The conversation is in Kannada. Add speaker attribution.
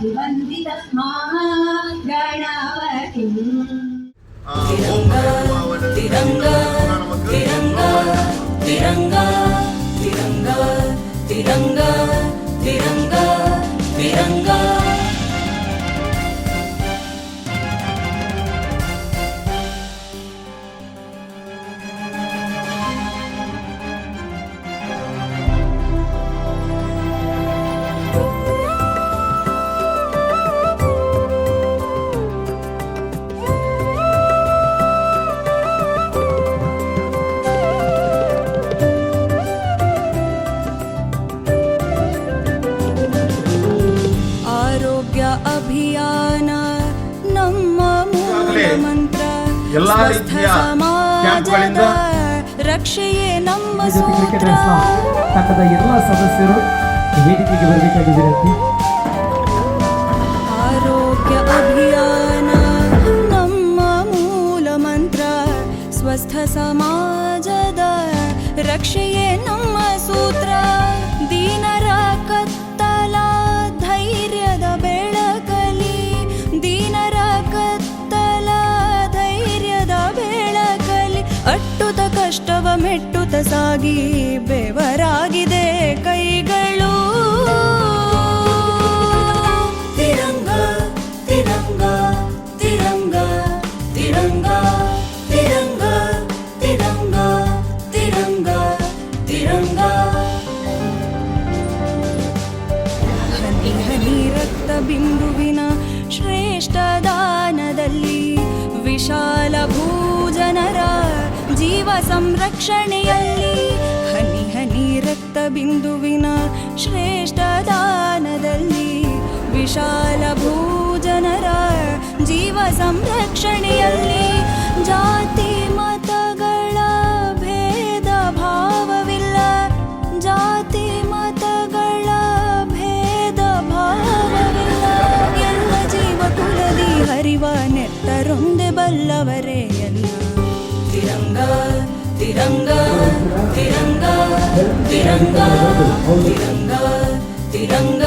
Speaker 1: ವಂದಿತ ಮಹಾಗಣಪತಿ.
Speaker 2: ತಿರಂಗ ತಿರಂಗ ತಿರಂಗ ತಿರಂಗ ತಿರಂಗ ತಿರಂಗ ತಿರಂಗ ತಿರಂಗ.
Speaker 3: ಅಭಿಯಾನ ನಮ್ಮ ಮೂಲ ಮಂತ್ರ.
Speaker 4: ಎಲ್ಲಾ ರೀತಿಯ ಕ್ಯಾಂಪ್ಗಳಿಂದ
Speaker 3: ರಕ್ಷೆಯೇ ನಮ್ಮ
Speaker 5: ಕ್ರಿಕೆಟ್ ತಂಡದ ಎಲ್ಲ ಸದಸ್ಯರು ವೇದಿಕೆಗೆ ಬರಬೇಕಾಗಿ ವಿನಂತಿ.
Speaker 3: ಆರೋಗ್ಯ ಅಭಿಯಾನ ನಮ್ಮ ಮೂಲ ಮಂತ್ರ. ಸ್ವಸ್ಥ ಸಮಾಜದ ರಕ್ಷೆಯೇ ನಮ್ಮ ಸೂತ್ರ. ದೀನರ ಕತ್ತಲ ಧೈರ್ಯದ ಬೆಳಕಲಿ, ದೀನರ ಕತ್ತಲ ಧೈರ್ಯದ ಬೆಳಕಲಿ. ಅಟ್ಟುತ ಕಷ್ಟವ ಮೆಟ್ಟುತ ಸಾಗಿ ಬೆವರಾಗಿದೆ ಕೈಗಳು. ತಿರಂಗ ತಿರಂಗ ತಿರಂಗ ತಿರಂಗ ತಿರಂಗ ತಿರಂಗ ತಿರಂಗ ತಿರಂಗ. ಹನಿ ಹನಿ ರಕ್ತ ಬಿಂದುವಿನ ಶ್ರೇಷ್ಠ ದಾನದಲ್ಲಿ, ವಿಶಾಲ ಭೂಜನರ ಜೀವ ಸಂರಕ್ಷಣೆಯಲ್ಲಿ. ಹನಿ ಹನಿ ರಕ್ತ ಬಿಂದುವಿನ ಶ್ರೇಷ್ಠ ದಾನದಲ್ಲಿ, ವಿಶಾಲ ಭೂಜನರ ಜೀವ ಸಂರಕ್ಷಣೆಯಲ್ಲಿ. ಜಾತಿ ಮತಗಳ ಭೇದ ಭಾವವಿಲ್ಲ, ಜಾತಿ ಮತಗಳ ಭೇದ ಭಾವವಿಲ್ಲ. ಎಲ್ಲ ಜೀವ ಕುಲದಿ ಹರಿವ ನೆತ್ತರೊಂದೆ ಬಲ್ಲವರೇ ಎಲ್ಲ. ತಿರಂಗ ತಿರಂಗ ತಿರಂಗ ತಿರಂಗ ತಿರಂಗ ತಿರಂಗ